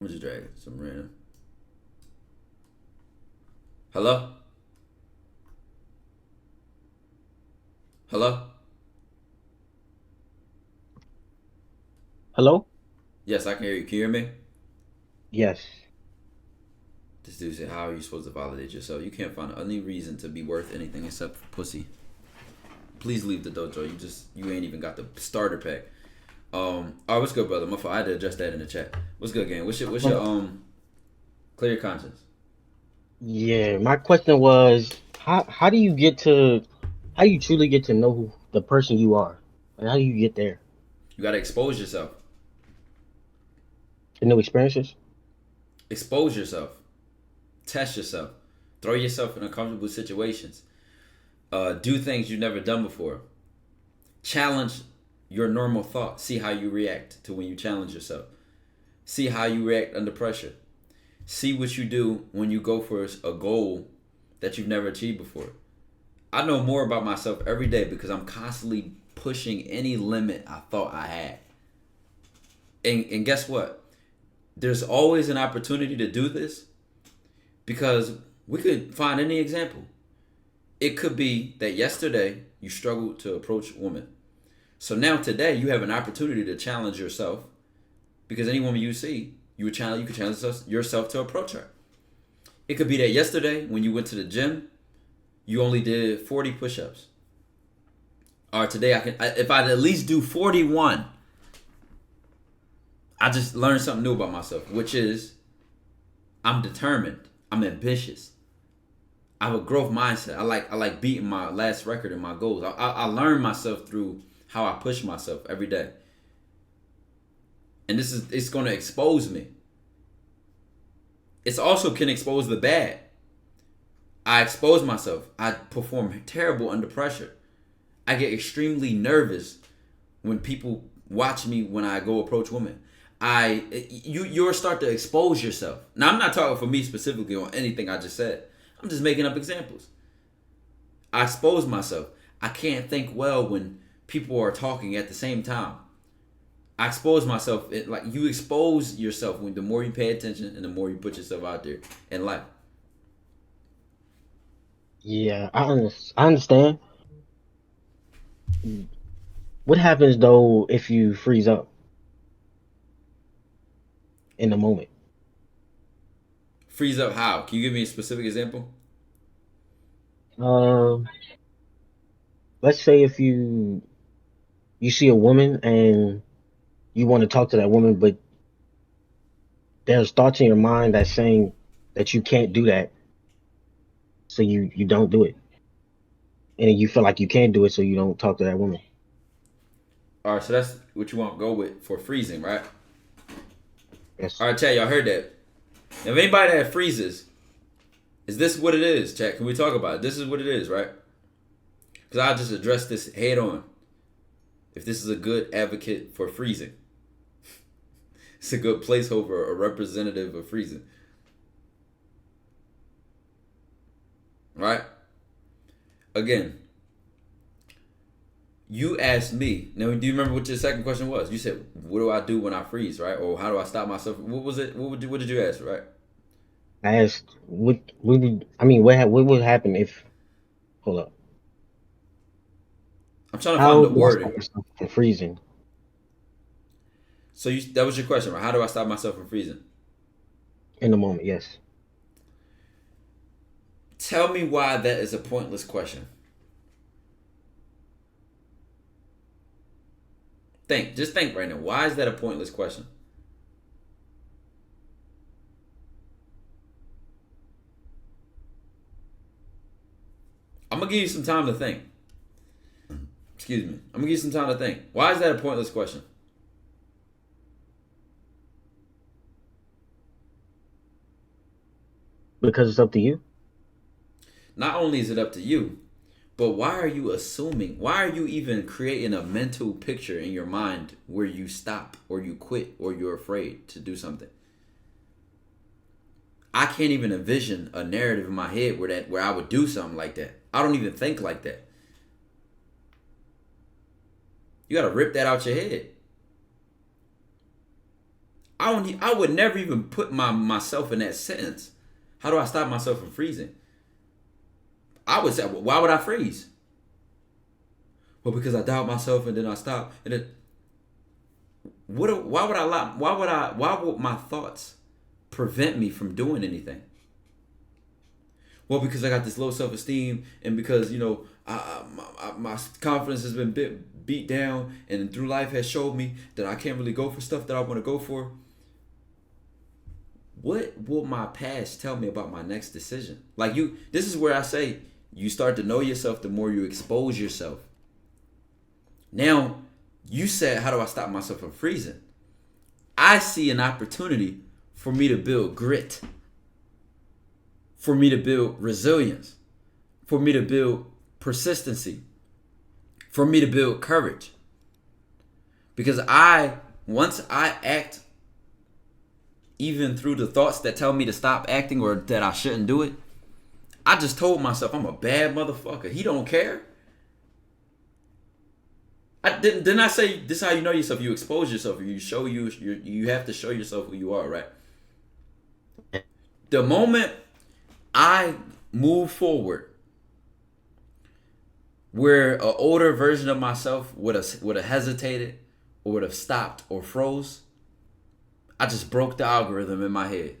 I'm just dragging some random. Hello? Hello? Hello? Yes, I can hear you. Can you hear me? Yes. This dude said, "How are you supposed to validate yourself? You can't find any reason to be worth anything except for pussy. Please leave the dojo. You ain't even got the starter pack." All right, what's good, brother? My fault. I had to adjust that in the chat. What's good, gang? What's your clear your conscience? Yeah, my question was how do you get to how do you truly get to know who the person you are? Like, how do you get there? You gotta expose yourself. The new experiences? Expose yourself. Test yourself. Throw yourself in uncomfortable situations. Do things you've never done before. Challenge your normal thought. See how you react to when you challenge yourself. See how you react under pressure. See what you do when you go for a goal that you've never achieved before. I know more about myself every day because I'm constantly pushing any limit I thought I had. And guess what? There's always an opportunity to do this because we could find any example. It could be that yesterday you struggled to approach a woman. So now today you have an opportunity to challenge yourself because any woman you see, you could challenge yourself to approach her. It could be that yesterday when you went to the gym, you only did 40 push-ups. Or today if I at least do 41, I just learned something new about myself, which is I'm determined. I'm ambitious. I have a growth mindset. I like beating my last record and my goals. I learn myself through how I push myself every day, and it's going to expose me. It's also can expose the bad. I expose myself. I perform terrible under pressure. I get extremely nervous when people watch me when I go approach women. You'll start to expose yourself. Now I'm not talking for me specifically on anything I just said. I'm just making up examples. I expose myself. I can't think well when people are talking at the same time. I expose myself. Like you expose yourself when the more you pay attention and the more you put yourself out there in life. Yeah, I understand. What happens though if you freeze up in the moment? Freeze up how? Can you give me a specific example? Um, let's say if you see a woman and you want to talk to that woman, but there's thoughts in your mind that's saying that you can't do that, so you don't do it. And you feel like you can't do it, so you don't talk to that woman. All right, so that's what you want to go with for freezing, right? Yes. All right, chat. Y'all heard that? If anybody that freezes, is this what it is, chat? Can we talk about it? This is what it is, right? Because I just addressed this head on. If this is a good advocate for freezing, it's a good placeholder, a representative of freezing, right? Again, you asked me. Now, do you remember what your second question was? You said, "What do I do when I freeze?" Right? Or how do I stop myself? What was it? What did you ask? Right? I asked, what would, I mean, what would happen if, hold up, I'm trying to find how the do I stop wording. myself from freezing So that was your question, right? How do I stop myself from freezing? in the moment? Yes. Tell me why that is a pointless question. Just think right now. Why is that a pointless question? I'm gonna give you some time to think. Excuse me. I'm gonna give you some time to think. Why is that a pointless question? Because it's up to you. Not only is it up to you, but why are you assuming? Why are you even creating a mental picture in your mind where you stop or you quit or you're afraid to do something? I can't even envision a narrative in my head where I would do something like that. I don't even think like that. You gotta rip that out your head. I would never even put myself in that sentence. How do I stop myself from freezing? I would say, well, why would I freeze? Well, because I doubt myself and then I stop. And then why would my thoughts prevent me from doing anything? Well, because I got this low self-esteem, and because my confidence has been beat down, and through life has showed me that I can't really go for stuff that I want to go for. What will my past tell me about my next decision? Like this is where I say you start to know yourself the more you expose yourself. Now, you said, how do I stop myself from freezing? I see an opportunity for me to build grit, for me to build resilience, for me to build persistency, for me to build courage. Because once I act, even through the thoughts that tell me to stop acting or that I shouldn't do it, I just told myself I'm a bad motherfucker. He don't care. Didn't I say this is how you know yourself? You expose yourself. You have to show yourself who you are, right? The moment I move forward, where an older version of myself would have hesitated or would have stopped or froze, I just broke the algorithm in my head.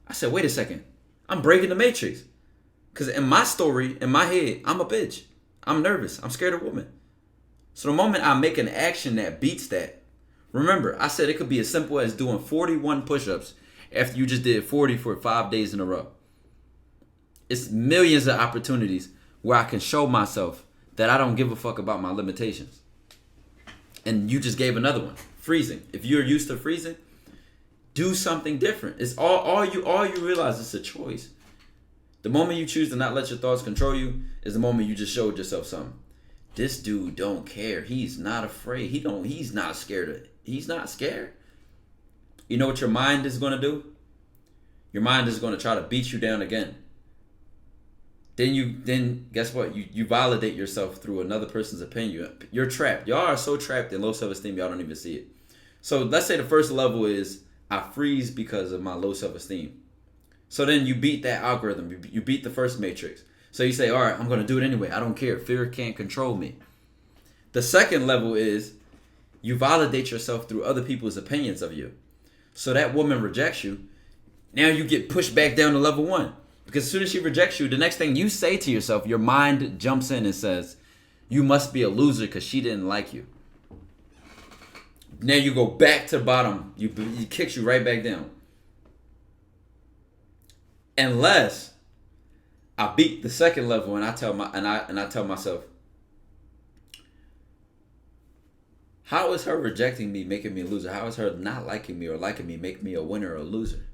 I said, wait a second. I'm breaking the matrix. Because in my story, in my head, I'm a bitch. I'm nervous. I'm scared of women. So the moment I make an action that beats that, remember, I said it could be as simple as doing 41 push-ups after you just did 40 for 5 days in a row. It's millions of opportunities where I can show myself that I don't give a fuck about my limitations. And you just gave another one, freezing. If you're used to freezing, do something different. It's all you realize is a choice. The moment you choose to not let your thoughts control you is the moment you just showed yourself something. This dude don't care. He's not afraid. He's not scared. He's not scared. You know what your mind is going to do? Your mind is going to try to beat you down again. Then guess what? You validate yourself through another person's opinion. You're trapped. Y'all are so trapped in low self-esteem, y'all don't even see it. So let's say the first level is I freeze because of my low self-esteem. So then you beat that algorithm. You beat the first matrix. So you say, all right, I'm going to do it anyway. I don't care. Fear can't control me. The second level is you validate yourself through other people's opinions of you. So that woman rejects you. Now you get pushed back down to level 1. Because as soon as she rejects you, the next thing you say to yourself, your mind jumps in and says, you must be a loser because she didn't like you. Now you go back to the bottom. He kicks you right back down. Unless I beat the second level and I tell myself, how is her rejecting me making me a loser? How is her not liking me or liking me make me a winner or a loser?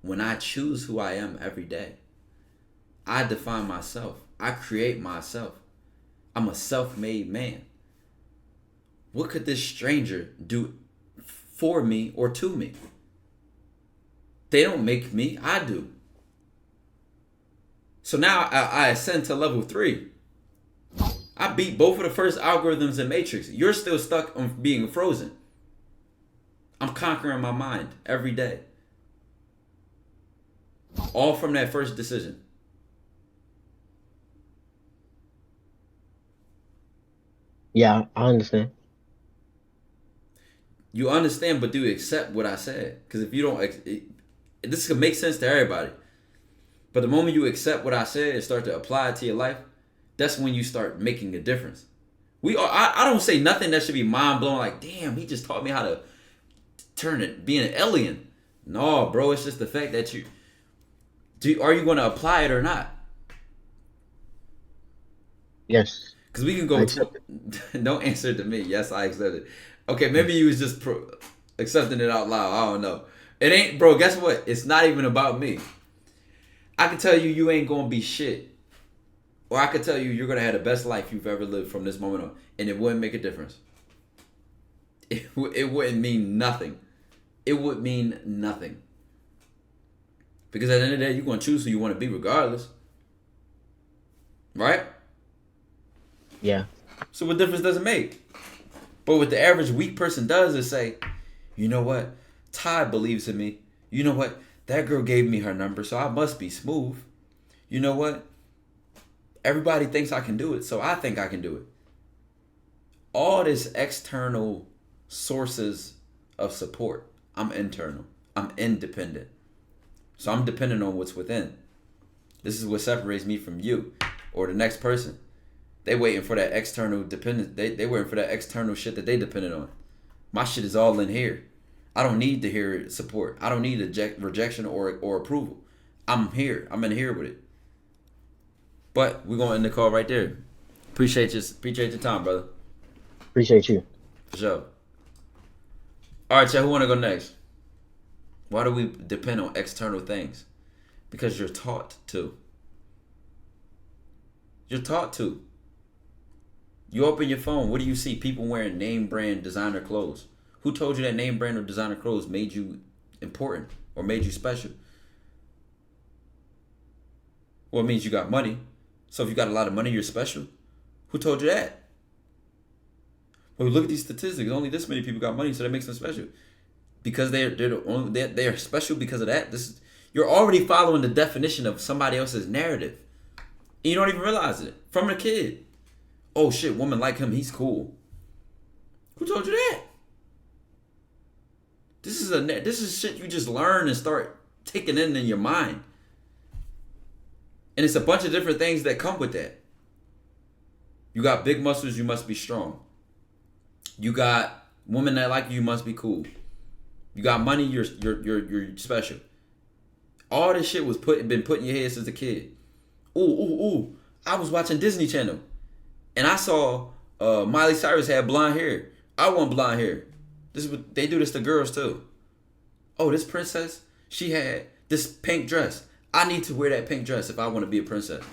When I choose who I am every day, I define myself. I create myself. I'm a self-made man. What could this stranger do for me or to me? They don't make me, I do. So now I ascend to level 3. I beat both of the first algorithms in Matrix. You're still stuck on being frozen. I'm conquering my mind every day. All from that first decision. Yeah, I understand. You understand, but do you accept what I said? Because if you don't, this could make sense to everybody. But the moment you accept what I said and start to apply it to your life, that's when you start making a difference. I don't say nothing that should be mind blowing. Like, damn, he just taught me how to turn it, being an alien. No, bro, it's just the fact that are you going to apply it or not? Yes. Because we can go. Don't answer it to me. Yes, I accept it. Okay, maybe you was just accepting it out loud. I don't know. It ain't, bro. Guess what? It's not even about me. I can tell you ain't gonna be shit, or I could tell you you're gonna have the best life you've ever lived from this moment on, and it wouldn't make a difference. It wouldn't mean nothing. It would mean nothing. Because at the end of the day, you're gonna choose who you want to be, regardless. Right? Yeah. So what difference does it make? But what the average weak person does is say, You know what? Ty believes in me. You know what? That girl gave me her number, so I must be smooth. You know what? Everybody thinks I can do it, so I think I can do it. All this external sources of support. I'm internal. I'm independent. So I'm dependent on what's within. This is what separates me from you or the next person. They waiting for that external dependence. They waiting for that external shit that they dependent on. My shit is all in here. I don't need to hear support. I don't need rejection or approval. I'm here. I'm in here with it. But we're gonna end the call right there. Appreciate your time, brother. Appreciate you. For sure. All right, y'all. Who wanna go next? Why do we depend on external things? Because you're taught to. You're taught to. You open your phone. What do you see? People wearing name brand designer clothes. Who told you that name brand or designer clothes made you important or made you special? Well, it means you got money. So if you got a lot of money, you're special. Who told you that? Well, look at these statistics. Only this many people got money, so that makes them special. Because they're special because of that. You're already following the definition of somebody else's narrative. And you don't even realize it from a kid. Oh shit, women like him. He's cool. Who told you that? This is shit you just learn and start taking in your mind. And it's a bunch of different things that come with that. You got big muscles, you must be strong. You got women that like you must be cool. You got money, you're special. All this shit was been put in your head since a kid. Ooh. I was watching Disney Channel. And I saw Miley Cyrus had blonde hair. I want blonde hair. This is what they do this to girls too. Oh, this princess, she had this pink dress. I need to wear that pink dress if I want to be a princess.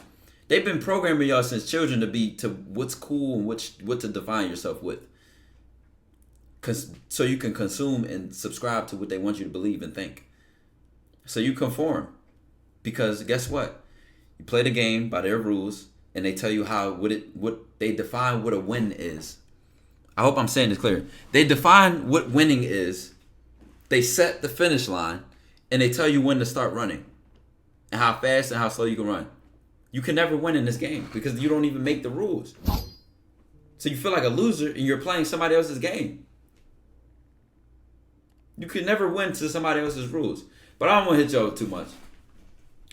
They've been programming y'all since children to what's cool and what to define yourself with. So you can consume and subscribe to what they want you to believe and think. So you conform. Because guess what? You play the game by their rules. And they tell you what they define what a win is. I hope I'm saying this clear. They define what winning is. They set the finish line, and they tell you when to start running, and how fast and how slow you can run. You can never win in this game because you don't even make the rules. So you feel like a loser, and you're playing somebody else's game. You can never win to somebody else's rules. But I don't want to hit y'all too much.